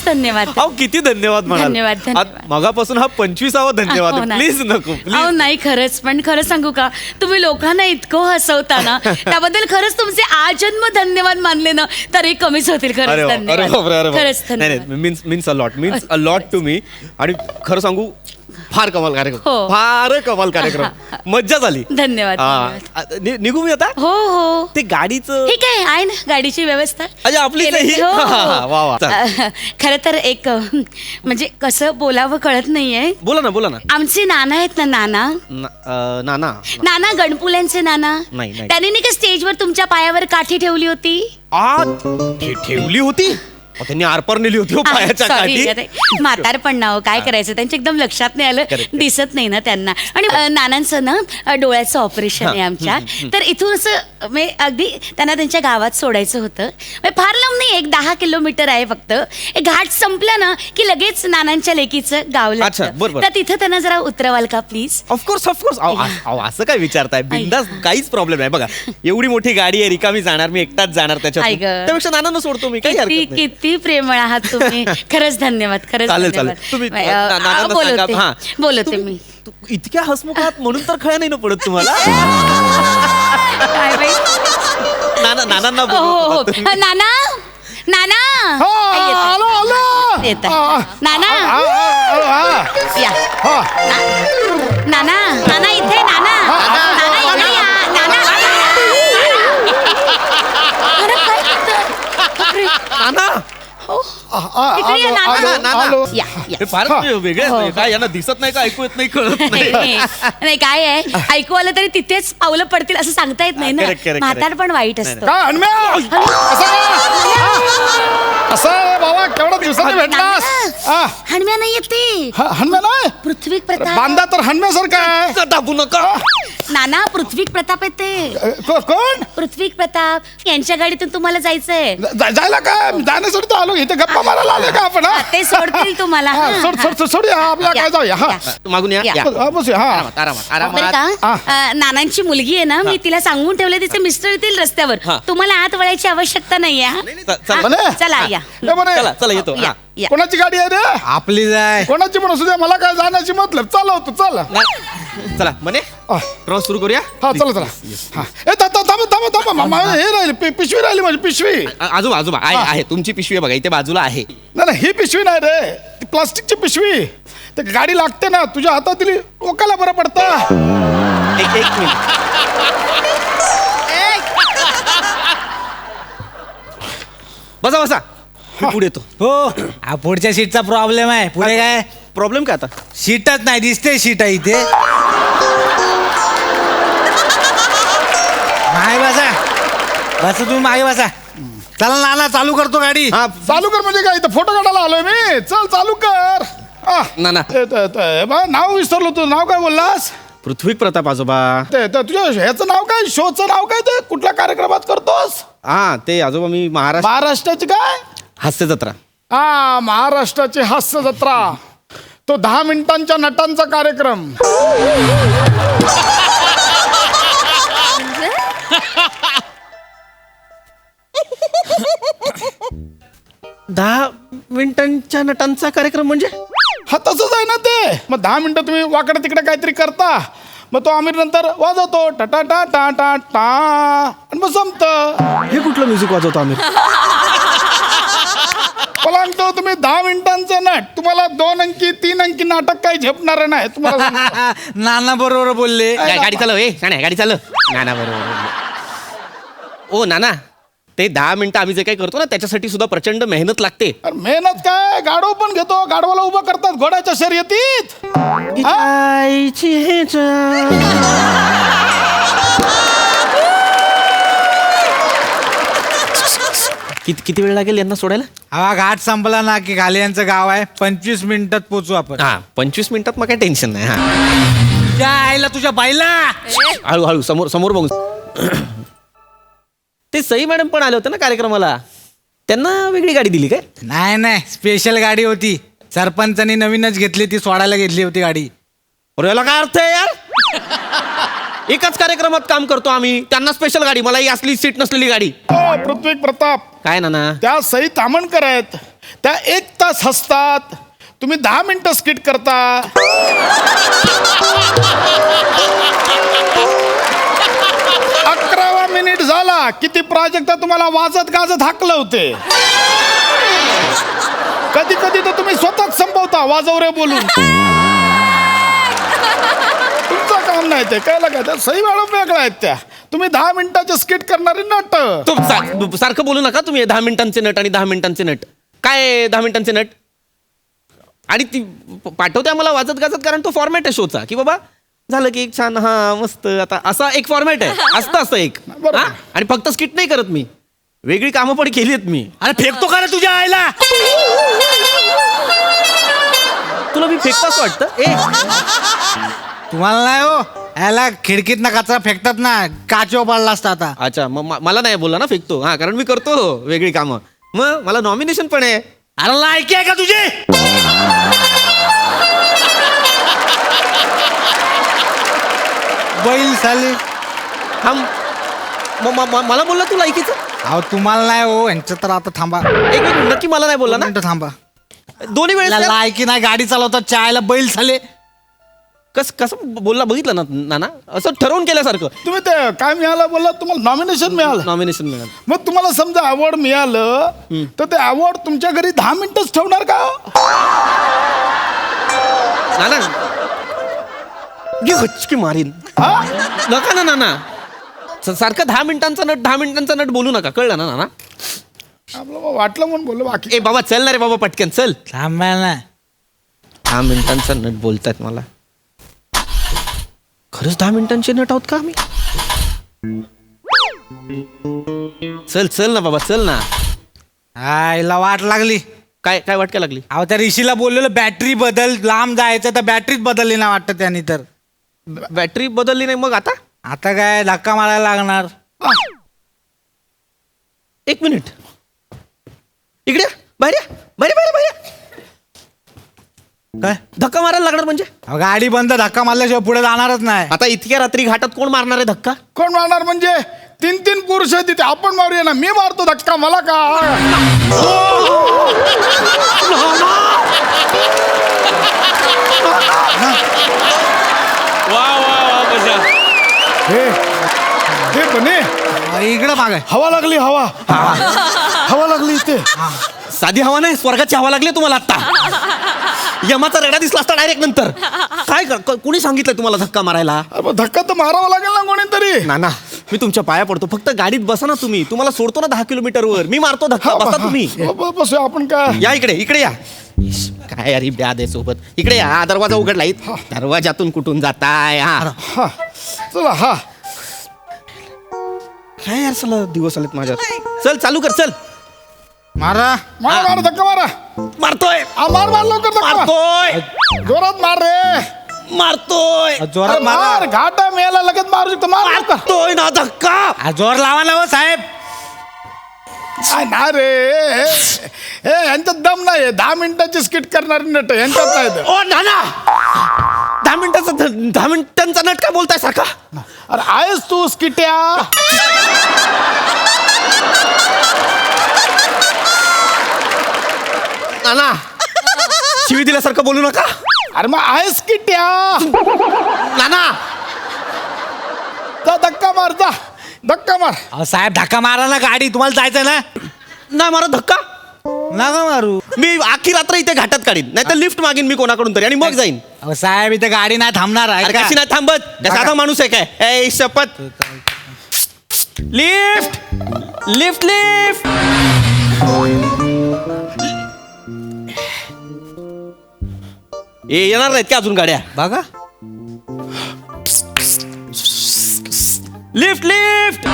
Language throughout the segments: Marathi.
धन्यवाद. अहो किती धन्यवाद म्हणाल. धन्यवाद, धन्यवाद. मगापासून हा 25वा धन्यवाद हो आहे. ना. प्लीज नको अहो प्लीज. नाही खरंच, पण खरं सांगू का, तुम्ही लोकांना इतकं हसवता ना, त्याबद्दल खरंच तुमचे आजन्म धन्यवाद मानले ना तरी कमीच होतील. अरे खरंच वा, अरे धन्यवाद. बापरे, अरे बापरे. खरंच नाही धन्यवाद. Means a lot to me. आणि खरं सांगू फार कमाल कार्यक्रम. हो. फार कमाल कार्यक्रम. मज्जा झाली. धन्यवाद, हा. धन्यवाद. निघू मी आता. हो हो ते गाडीचं ठीक आहे ना गाडीची व्यवस्था अच्छा, आपलीच आहे ही? केली. हो, हो. हा, हा, वा, वा. चालेल. खरं तर एक म्हणजे कसं बोलावं कळत नाहीये. बोला ना बोला ना. आमचे नाना आहेत ना, नाना नाना नाना गणपुल्यांचे नाना. नाही, नाही. त्यांनी नाही का स्टेजवर तुमच्या पायावर काठी ठेवली होती. ठेवली होती. त्यांनी आरपार नेली होती हो पायाच्या Sorry, काठी. अरे, म्हातारपण नाव काय करायचं, त्यांच्या एकदम लक्षात नाही आलं. Correct. दिसत नाही ना त्यांना. आणि नानांचं ना डोळ्याचं ऑपरेशन आहे आमच्या. तर इथून असं म्हणजे अगदी त्यांना त्यांच्या गावात सोडायचं होतं. म्हणजे फार लांब नाही, 10 किलोमीटर आहे फक्त. हे घाट संपलं ना की लगेच नानांच्या लेकीचं गाव अच्छा, लागतं. बरोबर. तर तिथं त्यांना जरा उतरवाल का प्लीज. ऑफकोर्स असं काय विचारताय. बिंदास काहीच प्रॉब्लेम नाही. बघा एवढी मोठी गाडी आहे, रिकामी जाणार, मी एकटाच जाणार त्याच्यात. आई गं. त्यापेक्षा नानांना सोडतो मी. काही किती हरकत नाही. किती प्रेमळ आहात तुम्ही. खरंच धन्यवाद. खरंच चालेल धन्यवाद. चालेल. तुम्ही बोलवते बोलवते मी. इतक्या हसमुख आहात म्हणून तर खळ्या नाही ना पडत तुम्हाला. काय बाई? नानांना हो बोलवत हो होता तुम्ही. नाना नाना आलो आलो येतात. नाना या नाना नाना इथे नाना नाना इथे या नाना अरे, काय करतोय? बापरे. नाना हो. इकडे या, नाना. नाना. या या. हे फार वेगळे आहेत. म्हणजे काय यांना दिसत नाही का, ऐकू येत नाही, कळत नाही. नाही काय आहे, ऐकू आलं तरी तिथेच पावलं पडतील असं सांगता येत नाही ना. Correct, correct, म्हातार पण वाईट असतं. काय हनम्या असं बाबा केवढ्या दिवसांनी भेटलास. हणम्या नाही येते. हनम्या नाही पृथ्वी प्रताप. बांधा तर हनम्यासारखा आहे. दाबू नका. नाना पृथ्वी प्रताप येते. कोण पृथ्वी प्रताप यांच्या गाडीतून तुम्हाला जायचंय. जायला काय जाण्यासाठी तर आलो इथे गप्पा मारायला आले का आपण हा? ते सोडतील तुम्हाला. हा, सोडूया आपला काय जाऊया हा मागून या. या. बसूया हा आरामात आरामात बरं आरामात. का, नानांची मुलगी आहे ना, मी तिला सांगून ठेवले, तिचे मिस्टर येतील रस्त्यावर. हा. तुम्हाला आत वळायची आवश्यकता नाहीये. हा? चला. म्हणे? चला या ए, बरं. चला चला येतो. या, हा. या. कोणाची गाडी आहे रे. आपली जाय. कोणाची पण असू द्या, मला काय जाण्याची मतलब. चालवतो चल. चला म्हणे हा प्रवास सुरू करूया. चला चला हा ए थांबा हे राहिली पिशवी राहिली माझी पिशवी. आजोबा आजोबा आहे तुमची पिशवी आहे बघा इथे बाजूला आहे. नाही ही पिशवी नाही रे, ती प्लास्टिकची पिशवी. ते गाडी लागते ना, तुझ्या हातात दिली ओकाला बरं पडतं. एक मिनिट. बसा बसा मी पुढे येतो. हो हा पुढच्या सीटचा प्रॉब्लेम आहे. पुढे काय प्रॉब्लेम काय आता. सीटच नाही दिसते. सीट आहे इथे. मागे बसा. बस तुम्ही मागे बसा. चला नाना चालू करतो गाडी. हा चालू कर म्हणजे काय, इथं फोटो काढायला आलोय मी. चल चालू कर. ना ना नाव विसरलो. तुझं नाव काय बोललास. पृथ्वी प्रताप आजोबा. तुझ्या ह्याचं नाव काय, शोचं नाव काय, ते कुठल्या कार्यक्रमात करतोस. हा ते आजोबा मी महाराष्ट्राची काय. हास्य जत्रा. महाराष्ट्राची हास्य जत्रा. तो 10 मिनिटांच्या नटांचा कार्यक्रम. 10 मिनिटांच्या नटांचा कार्यक्रम म्हणजे. हा तसंच आहे ना ते. मग 10 मिनिटं तुम्ही वाकडे तिकडे काहीतरी करता, मग तो आमिर नंतर वाजवतो टा टा टा टा टा टा आणि मग संपतं. हे कुठलं म्युझिक वाजवतो आम्ही. मला सांगतो तुम्ही 10 मिनिटांचं नट, तुम्हाला 2 अंकी 3 अंकी नाटक काही झेपणार नाही तुम्हाला सांगतो. नाना बरोबर बोलले. गाडी चालव. गाडी चालव. नाना बरोबर. ओ नाना ते 10 मिनिटं आम्ही जे काही करतो ना त्याच्यासाठी सुद्धा प्रचंड मेहनत लागते. अरे मेहनत काय, गाढव पण घेतो. गाढवाला उभं करतात घोड्याच्या शर्यतीत. किती वेळ लागेल यांना सोडायला. हा घाट संपला ना की खाली यांचं गाव आहे. 25 मिनिटात पोचू आपण. हा 25 मिनिटात मग काही टेन्शन नाही. हा त्या आईला तुझ्या बाईला. हळूहळू समोर बघू. ते सई मॅडम पण आले होते ना कार्यक्रमाला, त्यांना वेगळी गाडी दिली काय. नाही स्पेशल गाडी होती. सरपंचांनी नवीनच घेतली, ती सोडायला घेतली होती गाडी. अरे याला काय अर्थ आहे यार. एकाच कार्यक्रमात काम करतो आम्ही, त्यांना स्पेशल गाडी, मला ही असली सीट नसलेली गाडी. पृथ्वी प्रताप काय ना त्या सई तामणकर आहेत. त्या 1 तास हसतात, तुम्ही 10 मिनिटं स्किट करता. 11वा मिनिट झाला किती प्राजक्ता तुम्हाला वाजत गाजत हाकलं होते. कधी कधी तर तुम्ही स्वतःच संपवता वाजव रे बोलून. तुमचं काम नाही ते कळलं का? त्या सही मॅडम वेगळ्या आहेत त्या. तुम्ही 10 मिनिटाचे स्किट करणारे नट. सारखं बोलू नका तुम्ही 10 मिनिटांचे नट आणि 10 मिनिटांचे नट. काय 10 मिनिटांचे नट? आणि ती पाठवते आम्हाला वाजत गाजत, कारण तो फॉर्मॅट आहे शोचा की बाबा झालं की एक छान हा मस्त आता असा एक फॉर्मॅट आहे. असतं एक. बरोबर. हा? आणि फक्त स्किट नाही करत मी, वेगळी कामं पण केली आहेत मी. अरे फेकतो का रे तुझ्या आईला? तुला मी फेकताच वाटतं? तुम्हाला नाही हो, याला खिडकीत ना कचरा फेकतात ना, काचो पडला असता आता. अच्छा, मग मला नाही बोलला ना फेकतो. हा, कारण मी करतो वेगळी कामं. मग मला नॉमिनेशन पण आहे. अरे लायकी आहे का तुझी? बैल साले. मला बोलला तू लायकीचं? अहो तुम्हाला नाही हो, यांचं तर आता थांबा. एक मिनिट, नक्की मला नाही बोलला ना? मिनिटं थांबा. दोन्ही वेळेस काय? लायकी नाही, गाडी चालवतात चायला बैल साले. कसं बोलला बघितलं ना नाना? असं ठरवून केल्यासारखं. तुम्ही ते काय मिळालं बोलला? तुम्हाला नॉमिनेशन मिळालं. नॉमिनेशन मिळालं. मग तुम्हाला समजा अवॉर्ड मिळालं तर ते अवॉर्ड तुमच्या घरी 10 मिनिटच ठेवणार का? नाना घे हचकी मारीन. हा? नका ना नाना, सारखं 10 मिनिटांचा नट बोलू नका, कळलं ना नाना? आपलं वाटलं म्हणून बोललो, बाकी ए बाबा चल ना रे बाबा, पटकन चल. थांबा ना. 10 मिनिटांचा नट बोलतायत मला. खरंच 10 मिनिटांचे नट आहोत का आम्ही? चल ना बाबा, चल ना. आईला वाट लागली. काय वाटका लागली? अहो त्या ऋषीला बोललेलं बॅटरी बदल, लांब जायचं तर बॅटरीच बदलली ना वाटतं त्यांनी तर. बॅटरी बदलली नाही मग आता? आता काय धक्का मारायला लागणार. 1 मिनिट इकडे या. बाहेर या. बाहेर या. काय धक्का मारायला लागणार म्हणजे? अहो, गाडी बंद, धक्का मारल्याशिवाय पुढे जाणारच नाही. आता इतक्या रात्री घाटात कोण मारणार आहे धक्का? कोण मारणार म्हणजे? 3 पुरुष आहेत तिथे, आपण मारूया ना. मी मारतो धक्का, मला का? हे पण इकडं मागे हवा लागली. हवा लागली इथे. साधी हवा नाही, स्वर्गाची हवा लागली तुम्हाला आता. यमाचा रेडा दिसला असता डायरेक्ट नंतर. काय कोणी सांगितलं तुम्हाला धक्का मारायला? अरे धक्का तर मारावा लागेल ना कोणीतरी. नाना मी तुमच्या पाया पडतो, फक्त गाडीत बसा ना तुम्ही. तुम्हाला सोडतो ना 10 किलोमीटरवर. मी मारतो धक्का, बसा तुम्ही. बसूया आपण. काय या इकडे या. काय अरे ब्याद आहे सोबत. इकडे या. दरवाजा उघडलाय. दरवाजातून कुठून जाताय? हा चला. हा काय यार सला दिवस आलेत माझ्या. चल चालू कर, चल. मारा. मार धक्का मारा. मारतोय मार लवकर धक्का. मारतोय जोरात मार रे. मारतोय जोरात अरे मारा. मार. घाटा मेला लगेच मारू शकतो. मार लवकर. मारतोय ना धक्का. जोर लावा ना हो साहेब. ना रे. यांच्यात दम नाही. 10 मिनिटाची स्किट करणारी नट यांच्यात नाही ते. ओ नाना 10 मिनिटांचा नट काय बोलताय सारखा? अरे आहेस तू स्किट्या. नाना शिवी दिल्यासारखं बोलू नका. अरे मग आहेस स्किट्या. नाना जा धक्का मार. जा धक्का मार. अहो साहेब धक्का मारा ना, गाडी तुम्हाला जायचं ना. ना मारा धक्का. नका मारू. मी आखी रात्र इथे घाटात काढीन, नाही तर लिफ्ट मागीन मी कोणाकडून तरी आणि मग जाईन. अहो साहेब इथे गाडी नाही थांबणार आहे अरे का? कशी नाही थांबत? काय साधा माणूस आहे काय? ए शपथ. Lift lift lift. येणार नाहीत का अजून गाड्या? बघा lift lift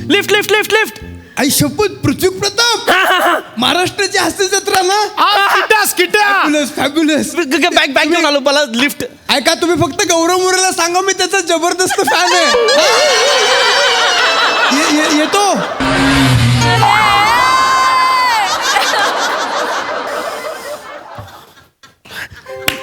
lift lift lift lift. आई शपथ पृथ्वी प्रताप महाराष्ट्राची हास्य जत्रा ना. स्किट्या. फॅब्युलस बॅग बॅग घेऊन आलो, मला लिफ्ट. ऐका तुम्ही फक्त गौरव मोरेला सांगा, मी त्याचा जबरदस्त फॅन आहे. येतो.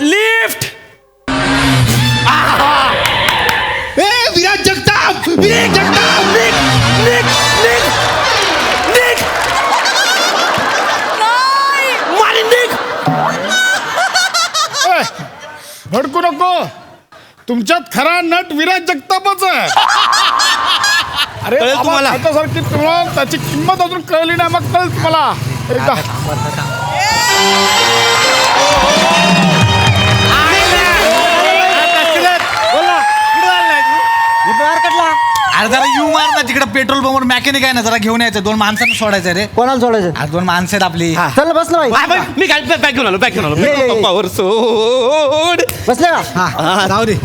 लिफ्ट. विराट जगताप. निक निक निक निक. भडकू नको. तुमच्यात खरा नट विराज जगतापच आहे. अरे कळेल बाबा, तुम्हाला. त्याच्यासारखी तुम्हाला त्याची किंमत अजून कळली नाही, मग कळेल तुम्हाला एकदा. अरे जरा यू मार ना तिकडे पेट्रोल पंपवर मॅकॅनिक आहे ना, जरा घेऊन यायचं. 2 माणसांना सोडायचं रे. कोणाला सोडायचं? आज 2 माणसं आहेत आपली. चल बस ना भाई. मी काय बॅग घेऊन आलो ये, ये, ये. पंपावर सोड. बसले का? हा राहू दे.